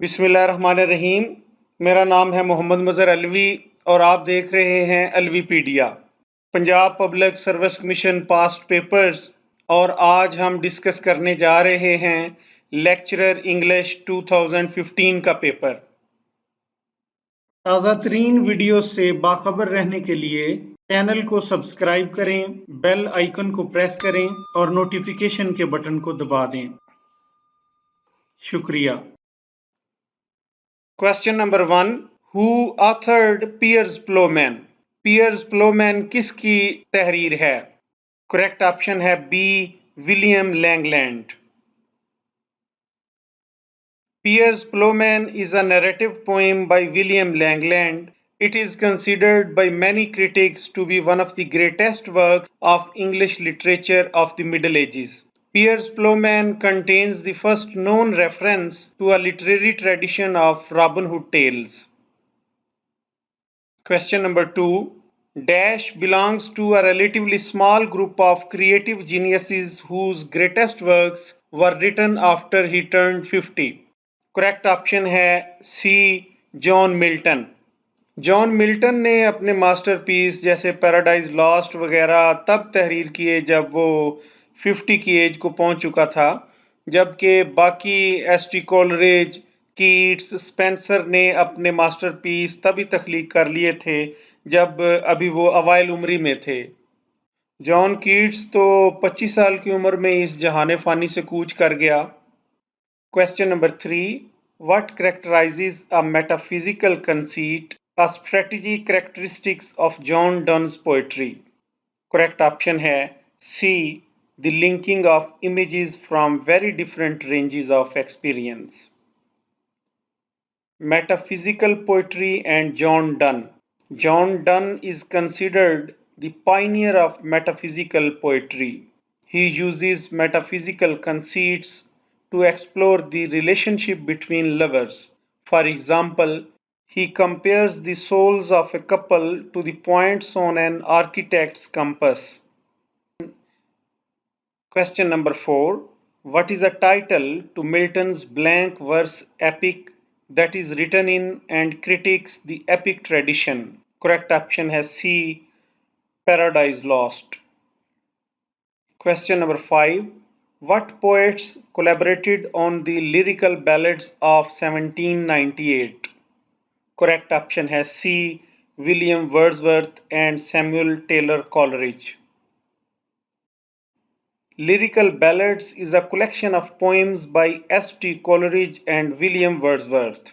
بسم اللہ الرحمن الرحیم۔ میرا نام ہے محمد مظہر الوی اور آپ دیکھ رہے ہیں الوی pedia, Punjab public service commission past papers, اور آج ہم ڈسکس کرنے جا رہے ہیں لیکچرر انگلش 2015 کا پیپر۔ تازہ ترین ویڈیو سے باخبر رہنے کے لیے چینل کو سبسکرائب کریں، بیل آئیکن کو پریس کریں اور نوٹیفیکیشن کے بٹن کو دبا دیں۔ شکریہ۔ Question number 1. Who authored Piers Plowman? Piers Plowman کس کی تحریر ہے؟ کریکٹ آپشن ہے B, William Langland. Piers Plowman is a narrative poem by William Langland. It is considered by many critics to be one of the greatest works of English literature of the Middle Ages. Piers Plowman contains the first known reference to a literary tradition of Robin Hood tales. Question number 2. Dash belongs to a relatively small group of creative geniuses whose greatest works were written after he turned 50. Correct option ہے سی، جان Milton. جان Milton نے اپنے master پیس جیسے paradise last وغیرہ تب تحریر کیے جب وہ 50 کی ایج کو پہنچ چکا تھا، جبکہ باقی ایس ٹی کولریج، کیٹس، سپینسر نے اپنے ماسٹر پیس تبھی تخلیق کر لیے تھے جب ابھی وہ اوائل عمری میں تھے۔ جان کیٹس تو 25 سال کی عمر میں اس جہان فانی سے کوچ کر گیا۔ Question number 3. What characterizes a metaphysical conceit, a strategy characteristics of John Donne's poetry? Correct option ہے C, the linking of images from very different ranges of experience. Metaphysical poetry and John Donne. John Donne is considered the pioneer of metaphysical poetry. He uses metaphysical conceits to explore the relationship between lovers. For example, he compares the souls of a couple to the points on an architect's compass. Question number 4. What is the title to Milton's blank verse epic that is written in and critiques the epic tradition? Correct option has C, Paradise Lost. Question number 5. What poets collaborated on the lyrical ballads of 1798? Correct option has C, William Wordsworth and Samuel Taylor Coleridge. Lyrical Ballads is a collection of poems by S. T. Coleridge and William Wordsworth.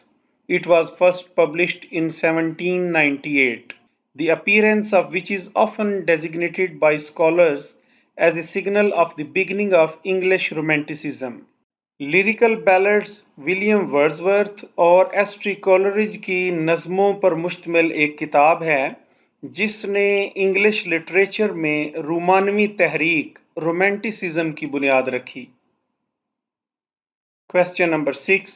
It was first published in 1798, the appearance of which is often designated by scholars as a signal of the beginning of English Romanticism. Lyrical ballads William Wordsworth اور S T Coleridge کی نظموں پر مشتمل ایک کتاب ہے جس نے English literature میں رومانوی تحریک رومانٹسزم کی بنیاد رکھی۔ Question number 6.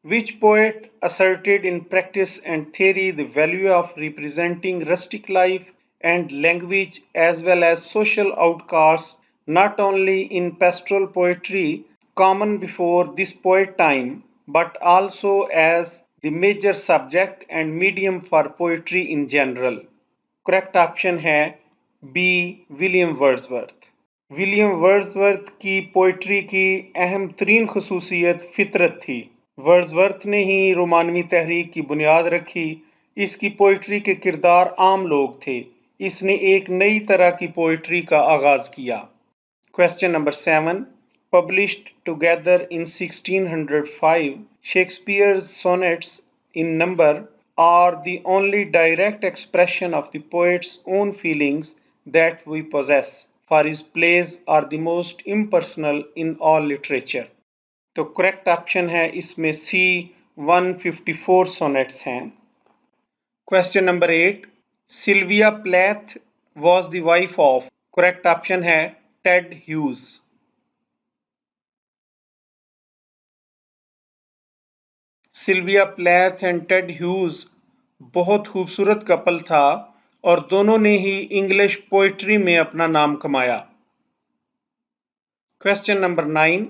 Which poet asserted in practice and theory the value of representing rustic life and language as well as social outcasts not only in pastoral poetry common before this poet time but also as the major subject and medium for poetry in general? Correct option ہے B, William Wordsworth. William Wordsworth کی poetry کی اہم ترین خصوصیت فطرت تھی۔ Wordsworth نے ہی رومانوی تحریک کی بنیاد رکھی۔ اس کی پوئٹری کے کردار عام لوگ تھے۔ اس نے ایک نئی طرح کی پوئٹری کا آغاز کیا۔ Question number 7. Published together in 1605, Shakespeare's sonnets in number are the only direct expression of the poet's own feelings that we possess, for his plays are the most impersonal in all literature. تو correct option ہے اس میں سی، 154 سونیٹس ہیں۔ Question number 8. Sylvia Plath was the wife of. Correct option ہے ٹیڈ ہیوز۔ Salvia پلیتھ and ٹیڈ ہیوز بہت خوبصورت کپل تھا اور دونوں نے ہی انگلش پوئٹری میں اپنا نام کمایا۔ Question number 9.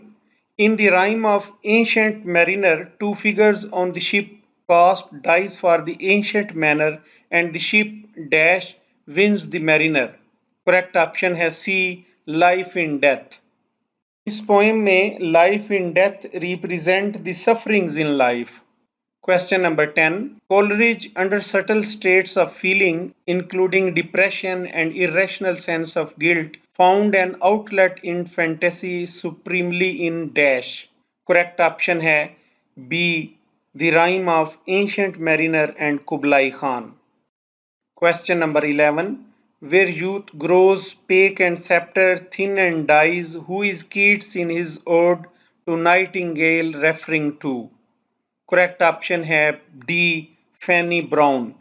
In the rhyme of Ancient Mariner, two figures on the ship cast dice for the ancient manor and the ship dash wins the mariner. Correct option है C. Life in Death. इस poem में life in death represent the sufferings in life. Question number 10. Coleridge, under subtle states of feeling, including depression and irrational sense of guilt, found an outlet in fantasy supremely in dash. Correct option है B. The Rhyme of Ancient Mariner and Kublai Khan. Question number 11. Where youth grows pake and sceptre thin and dies, who is Keats in his ode to Nightingale referring to? Correct option है D. Fanny Brown.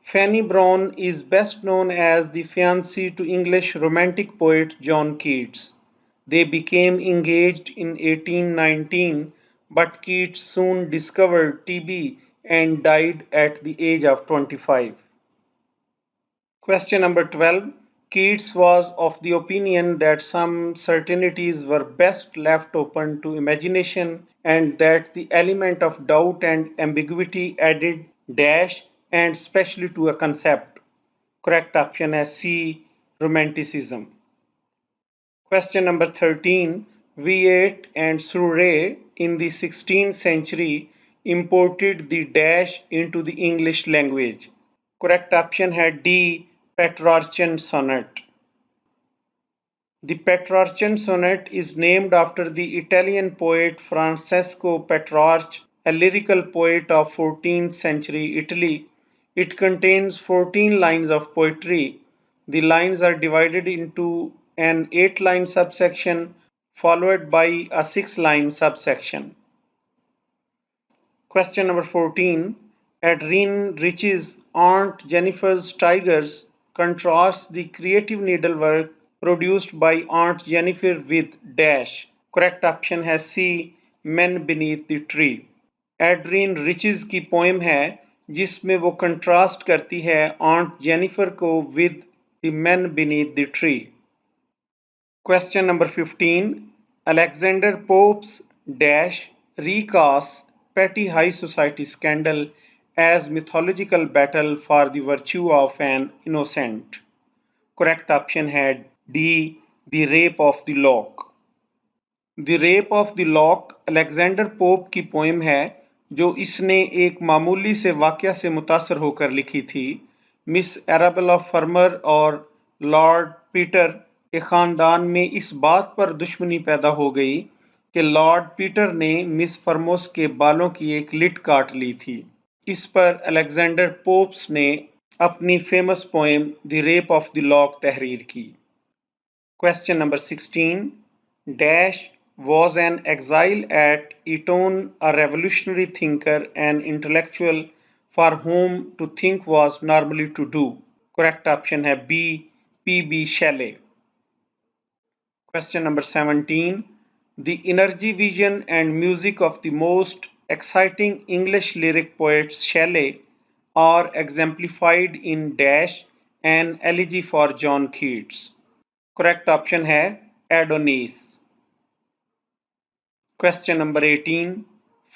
Fanny Brown is best known as the fiancée to English Romantic poet John Keats. They became engaged in 1819, but Keats soon discovered TB and died at the age of 25. Question number 12. Keats was of the opinion that some certainties were best left open to imagination and that the element of doubt and ambiguity added dash and specially to a concept. Correct option is C. Romanticism. Question number 13. Wyatt and Surrey in the 16th century imported the dash into the English language. Correct option had D. Petrarchan sonnet. The Petrarchan sonnet is named after the Italian poet Francesco Petrarch, a lyrical poet of 14th century Italy. It contains 14 lines of poetry. The lines are divided into an 8-line subsection followed by a 6-line subsection. Question number 14. Adrienne Rich's Aunt Jennifer's Tigers contrasts the creative needlework produced by Aunt Jennifer with dash. Correct option है C. Men Beneath the Tree. Adrienne Rich's की poem है जिसमें वो contrast करती है aunt Jennifer को with the man beneath the tree. Question number 15. Alexander Pope's dash recasts petty high society scandal as mythological battle for the virtue of an innocent. Correct option had D. The Rape of the Lock. The Rape of the Lock Alexander pope की poem है जो इसने एक मामूली से वाकया से मुतासर होकर लिखी थी. मिस एराबेला फर्मर और लॉर्ड पीटर के ख़ानदान में इस बात पर दुश्मनी पैदा हो गई कि लॉर्ड पीटर ने मिस फर्मोस के बालों की एक लिट काट ली थी. इस पर अलेक्जेंडर पोप्स ने अपनी famous poem the rape of the lock तहरीर की. Question number 16. Dash was an exile at Eton, a revolutionary thinker and intellectual for whom to think was normally to do. Correct option है B. P.B. Shelley. Question number 17. The energy, vision and music of the most exciting English lyric poet Shelley are exemplified in dash an elegy for John Keats. Correct option है Adonis. Question number 18.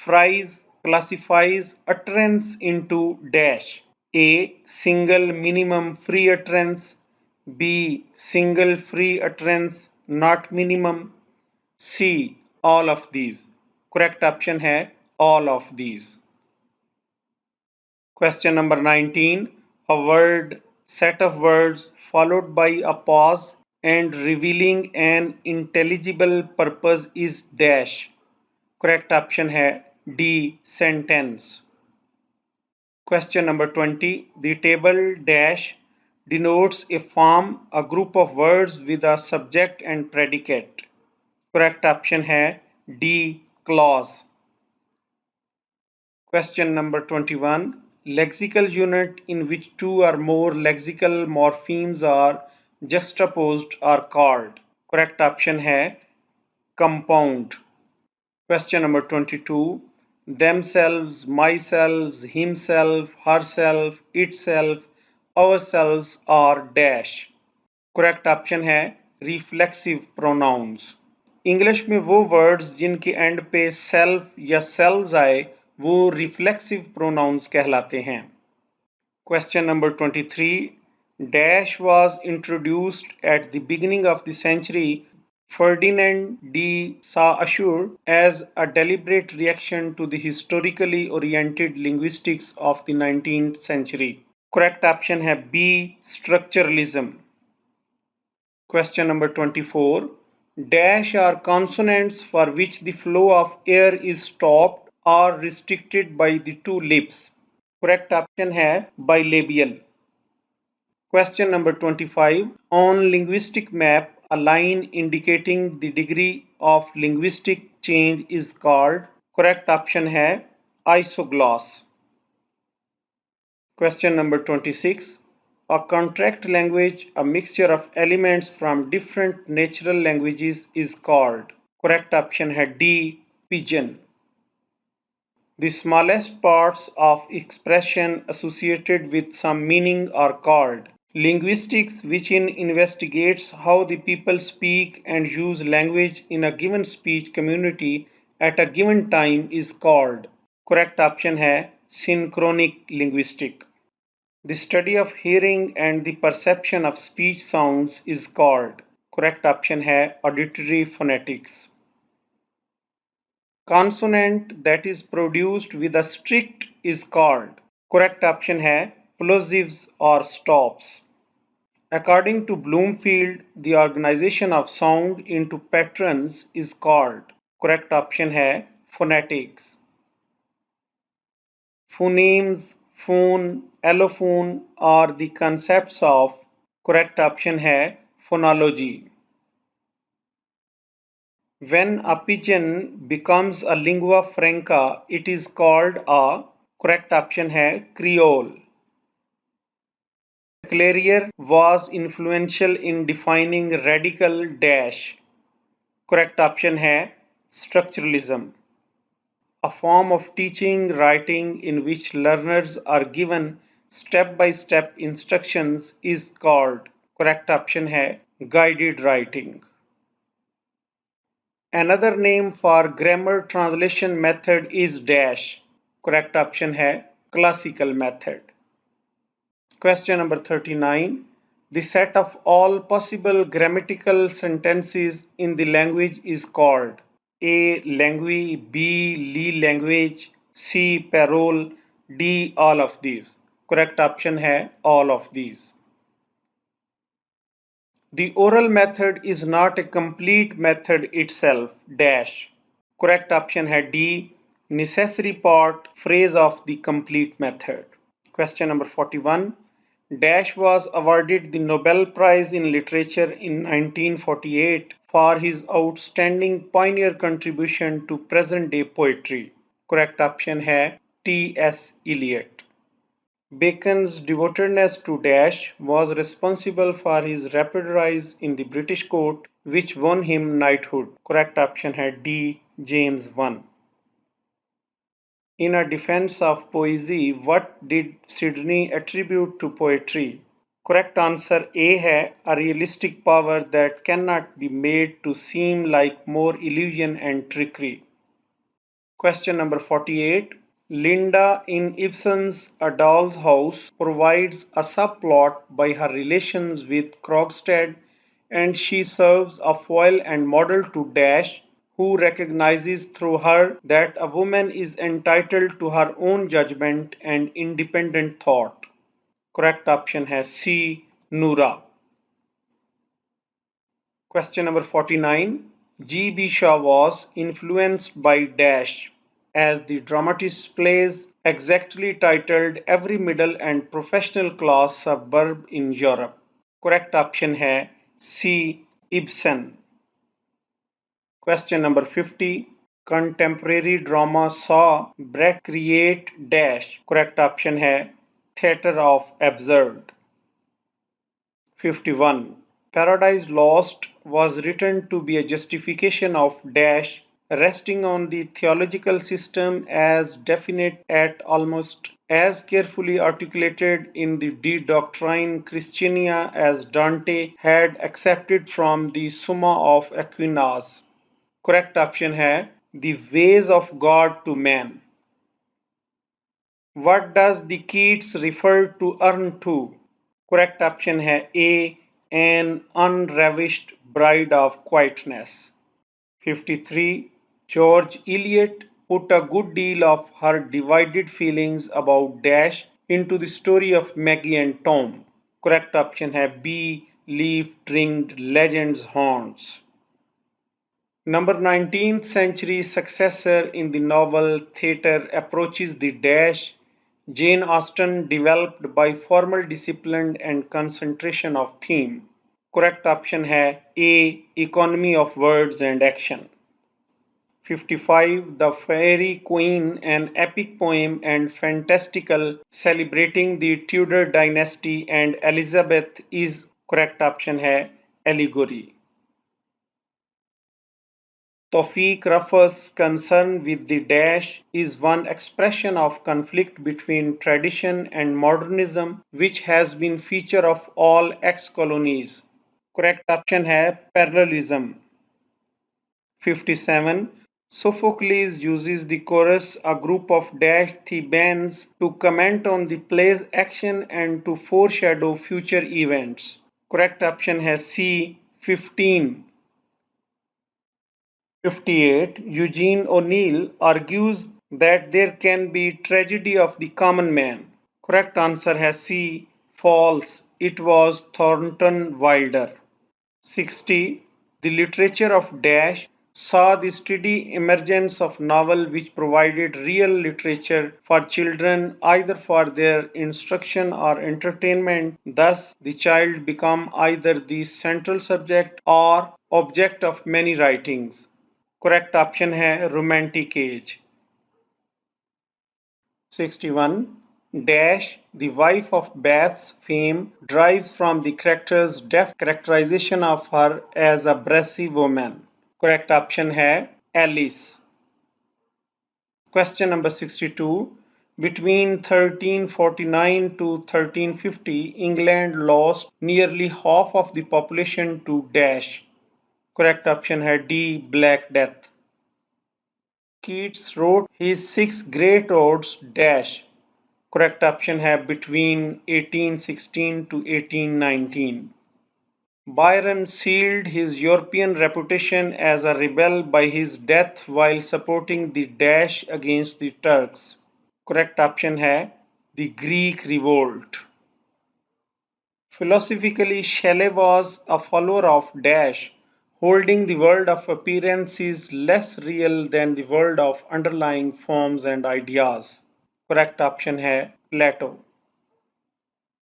Fries classifies utterance into dash. A. Single minimum free utterance. B. Single free utterance not minimum. C. All of these. Correct option है all of these. Question number 19. A word, set of words followed by a pause and revealing an intelligible purpose is dash. Correct option है D. Sentence. Question number 20. The table dash denotes a form, a group of words with a subject and predicate. Correct option है D. Clause. Question number 21. Lexical unit in which two or more lexical morphemes are juxtaposed are called. Correct option है compound. Question number 22. Themselves, myself, himself, herself, itself, ourselves are dash. Correct option है reflexive pronouns. English میں وہ words جن کے and پہ self یا sales آئے وہ ریفلیکسو پروناؤنز کہلاتے ہیں. Question number 23. Dash was introduced at the beginning of the century Ferdinand de Saussure as a deliberate reaction to the historically oriented linguistics of the 19th century. Correct option है B. Structuralism. Question number 24. Dash are consonants for which the flow of air is stopped or restricted by the two lips. Correct option है bilabial. Question number 25. On linguistic map, a line indicating the degree of linguistic change is called. Correct option है isogloss. Question number 26. A contract language, a mixture of elements from different natural languages is called. Correct option है D. Pidgin. The smallest parts of expression associated with some meaning are called. Linguistics, which investigates how the people speak and use language in a given speech community at a given time, is called. Correct option है synchronic linguistic. The study of hearing and the perception of speech sounds is called. Correct option है auditory phonetics. Consonant that is produced with a strict is called. Correct option है plosives or stops. According to Bloomfield, the organization of sound into patterns is called. Correct option है phonetics. Phonemes, phone, allophone are the concepts of. Correct option है phonology. When a pidgin becomes a lingua franca, it is called a. Correct option है Creole. Clearier was influential in defining radical dash. Correct option है structuralism. A form of teaching writing in which learners are given step-by-step instructions is called. Correct option है guided writing. Another name for grammar translation method is dash. Correct option है classical method. Question number 39. The set of all possible grammatical sentences in the language is called. A. Language, B. Lee language, C. Parole, D. All of these. Correct option है all of these. The oral method is not a complete method itself. Dash. Correct option है D. Necessary part phrase of the complete method. Question number 41. Dash was awarded the Nobel Prize in Literature in 1948 for his outstanding pioneer contribution to present-day poetry. Correct option है T.S. Eliot. Bacon's devotedness to Dash was responsible for his rapid rise in the British court, which won him knighthood. Correct option है D. James I. In a defense of poesy, what did Sidney attribute to poetry? Correct answer A है a realistic power that cannot be made to seem like more illusion and trickery. Question number 48. Linda in Ibsen's A Doll's House provides a subplot by her relations with Krogstad, and she serves a foil and model to Dash, who recognizes through her that a woman is entitled to her own judgment and independent thought. Correct option है C. Noora. Question number 49. G.B. Shaw was influenced by Dash, as the dramatist plays exactly titled Every Middle and Professional Class Suburb in Europe. Correct option है C. Ibsen. Question number 50. Contemporary drama saw Brett create Dash. Correct option है Theatre of Absurd. 51. Paradise Lost was written to be a justification of Dash resting on the theological system as definite at almost as carefully articulated in the De Doctrine Christiana as Dante had accepted from the Summa of Aquinas. Correct option है the ways of God to man. What does the Keats refer to urn to? Correct option है A. An unravished bride of quietness. 53. George Eliot put a good deal of her divided feelings about Dash into the story of Maggie and Tom. Correct option है B. Leaf trimmed legends haunts. Number 19th century successor in the novel theatre approaches the Dash Jane Austen developed by formal discipline and concentration of theme. Correct option है A. Economy of words and action. 55. The Fairy Queen, an epic poem and fantastical celebrating the Tudor dynasty and Elizabeth is correct option है allegory. Tawfiq Rafa's concern with the Dash is one expression of conflict between tradition and modernism which has been feature of all ex-colonies. Correct option है parallelism. 57. Sophocles uses the chorus, a group of Dash Thebans, to comment on the play's action and to foreshadow future events. Correct option has C. 15. 58. Eugene O'Neill argues that there can be tragedy of the common man. Correct answer has C. False. It was Thornton Wilder. 60. The literature of Dash saw the steady emergence of novel which provided real literature for children either for their instruction or entertainment. Thus, the child become either the central subject or object of many writings. Correct option है romantic age. 61. Dash, the wife of Bath's fame, derives from the character's deft characterization of her as a brassy woman. Correct option है Alice. Question number 62. Between 1349 to 1350, England lost nearly half of the population to Dash. Correct option है D. Black Death. Keats wrote his six great odes Dash. Correct option है between 1816 to 1819. Byron sealed his European reputation as a rebel by his death while supporting the Dash against the Turks. Correct option है the Greek revolt. Philosophically, Shelley was a follower of Dash, holding the world of appearance is less real than the world of underlying forms and ideas. Correct option है Plato.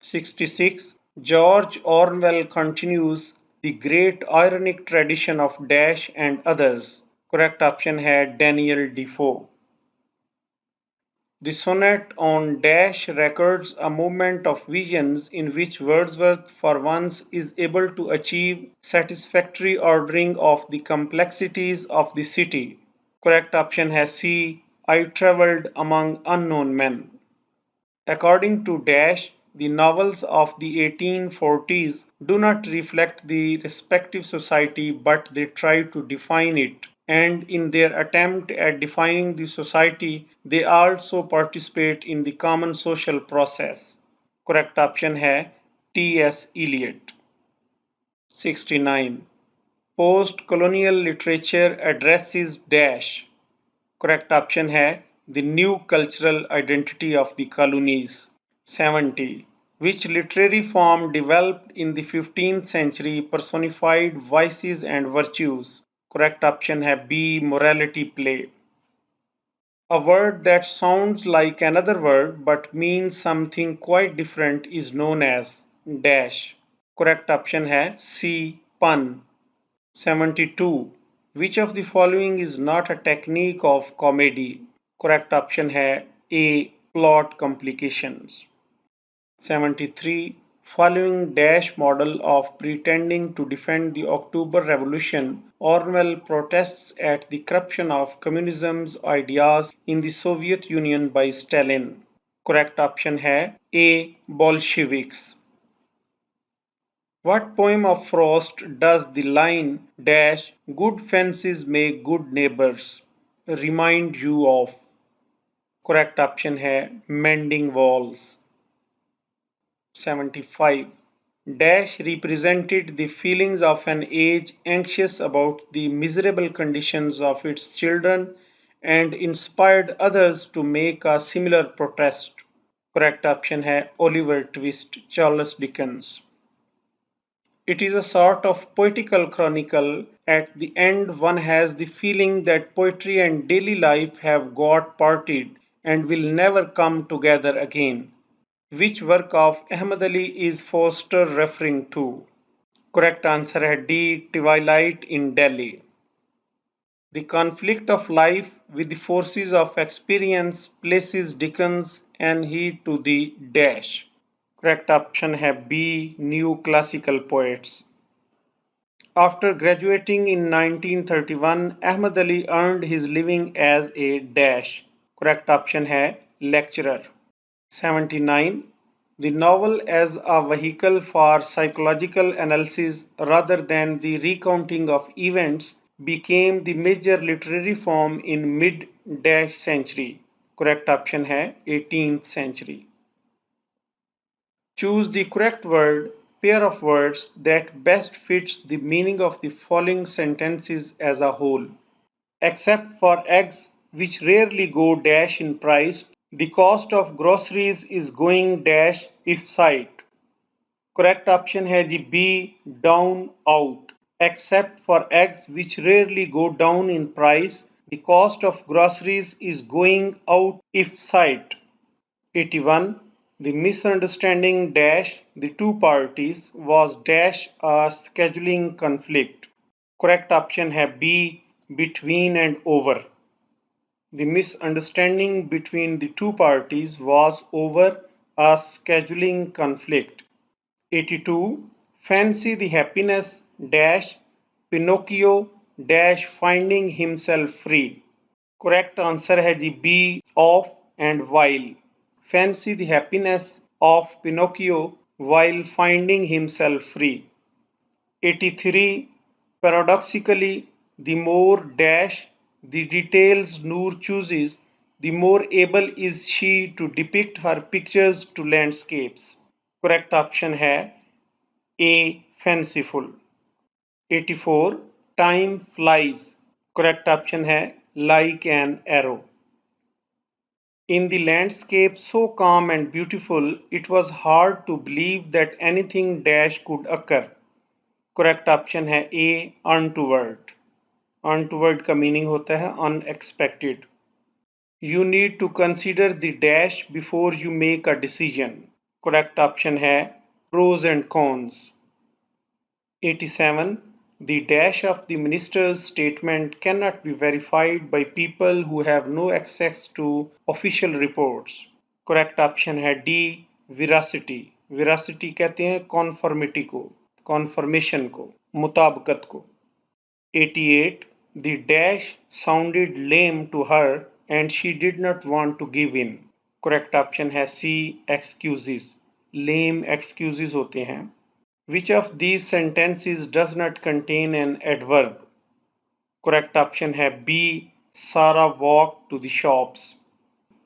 66. George Orwell continues the great ironic tradition of Dash and others. Correct option है Daniel Defoe. The sonnet on Dash records a moment of visions in which Wordsworth for once is able to achieve satisfactory ordering of the complexities of the city. Correct option has C. I travelled among unknown men. According to Dash, the novels of the 1840s do not reflect the respective society but they try to define it, and in their attempt at defining the society, they also participate in the common social process. Correct option है T.S. Eliot. 69. Post-colonial literature addresses Dash. Correct option है the new cultural identity of the colonies. 70. Which literary form developed in the 15th century personified vices and virtues? Correct option है B. Morality play. A word that sounds like another word but means something quite different is known as dash. Correct option है C. Pun. 72. Which of the following is not a technique of comedy? Correct option है A. Plot complications. 73. Following Dash model of pretending to defend the October Revolution, Orwell protests at the corruption of communism's ideas in the Soviet Union by Stalin. Correct option है A. Bolsheviks. What poem of Frost does the line dash good fences make good neighbors remind you of? Correct option है Mending Walls. 75. Dash represented the feelings of an age anxious about the miserable conditions of its children and inspired others to make a similar protest. Correct option है Oliver Twist, Charles Dickens. It is a sort of poetical chronicle. At the end, one has the feeling that poetry and daily life have got parted and will never come together again. Which work of Ahmad Ali is Forster referring to? Correct answer है D. Twilight in Delhi. The conflict of life with the forces of experience places Dickens and he to the dash. Correct option है B. New classical poets. After graduating in 1931, Ahmad Ali earned his living as a dash. Correct option है lecturer. 79. The novel as a vehicle for psychological analysis rather than the recounting of events became the major literary form in mid-century. Correct option है 18th century. Choose the correct pair of words that best fits the meaning of the following sentences as a whole. Except for eggs, which rarely go dash in price, the cost of groceries is going dash if sight. Correct option है जी B. Down out. Except for eggs, which rarely go down in price, the cost of groceries is going out if sight. 81. The misunderstanding dash the two parties was dash a scheduling conflict. Correct option है B. Between and over. The misunderstanding between the two parties was over a scheduling conflict. 82. Fancy the happiness dash Pinocchio dash finding himself free. Correct answer है जी B. Of and while. Fancy the happiness of Pinocchio while finding himself free. 83. Paradoxically, the more dash the details Noor chooses, the more able is she to depict her pictures to landscapes. Correct option है A. Fanciful. 84. Time flies. Correct option है like an arrow. In the landscape so calm and beautiful, it was hard to believe that anything dash could occur. Correct option है A. Untoward. Untoward का meaning होता है unexpected. You need to consider the dash before you make a decision. Correct option है pros and cons. 87. The dash of the minister's statement cannot be verified by people who have no access to official reports. Correct option है D. Veracity. Veracity कहते हैं conformity को, confirmation को, मुताबिकत को. 88. The dash sounded lame to her and she did not want to give in. Correct option है C. Excuses. Lame excuses होते हैं. Which of these sentences does not contain an adverb? Correct option है B. Sarah walked to the shops.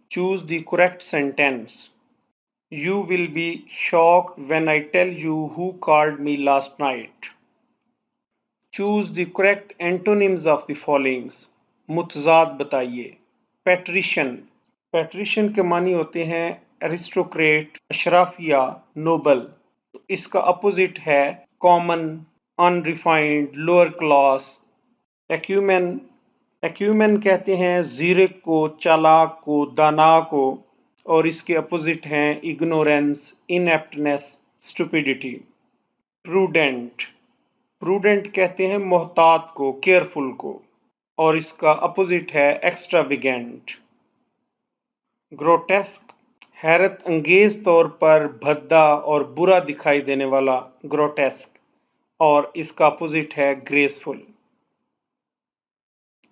Choose the correct sentence. You will be shocked when I tell you who called me last night. Choose the correct antonyms of the followings. मुतजाद बताइए. Patrician. Patrician के मानी होते हैं aristocrat, अशराफिया, noble. तो इसका opposite है common, unrefined, lower class. Acumen. Acumen कहते हैं जीरक को, चालाक को, दाना को, और इसके अपोजिट हैं इग्नोरेंस, इनएप्टनेस, स्टूपिडिटी. प्रूडेंट. प्रूडेंट कहते हैं मोहतात को, केयरफुल को, और इसका अपोजिट है एक्स्ट्राविगेंट. ग्रोटेस्क हैरत अंगेज तौर पर भद्दा और बुरा दिखाई देने वाला, ग्रोटेस्क, और इसका अपोजिट है ग्रेसफुल।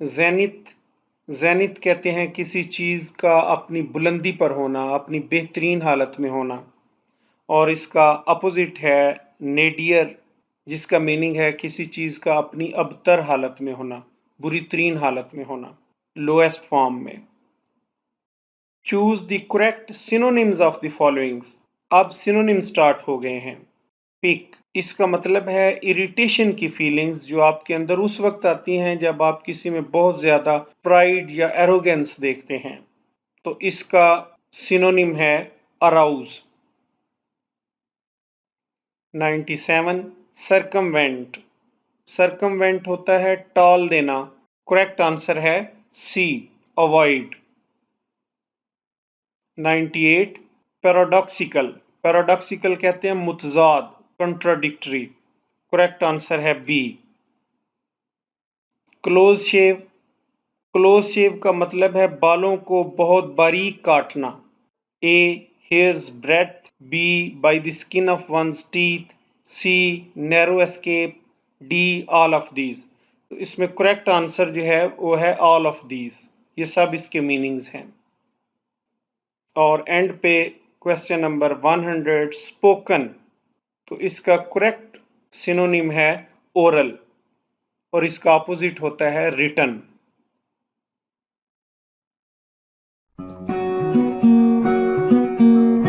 ज़ेनिथ, ज़ेनिथ कहते हैं किसी चीज का अपनी बुलंदी पर होना, अपनी बेहतरीन हालत में होना, और इसका अपोजिट है नेडियर, जिसका मीनिंग है किसी चीज का अपनी अबतर हालत में होना, बुरी तरीन हालत में होना, लोएस्ट फॉर्म में। Choose the correct synonyms of the followings. अब सिनोनिम स्टार्ट हो गए हैं। पिक, इसका मतलब है इरिटेशन की फीलिंग्स जो आपके अंदर उस वक्त आती हैं जब आप किसी में बहुत ज्यादा प्राइड या एरोगेंस देखते हैं, तो इसका सिनोनिम है अराउज। 97, सरकमवेंट, सरकमवेंट होता है टाल देना, करेक्ट आंसर है सी, अवॉइड। 98, पैराडॉक्सिकल, पैराडॉक्सिकल कहते हैं मुतजाद, कंट्राडिक्टरी, करेक्ट आंसर है B. Close shave, close shave का मतलब है बालों को बहुत बारीक काटना। A, hair's breadth, B, by the skin of one's teeth, C, narrow escape, D, all of these. तो इसमें करेक्ट आंसर जो है वो है ऑल ऑफ दीज, ये सब इसके मीनिंग्स हैं। और एंड पे क्वेश्चन नंबर 100, स्पोकन, तो इसका करेक्ट सिनोनिम है ओरल, और इसका अपोजिट होता है रिटन।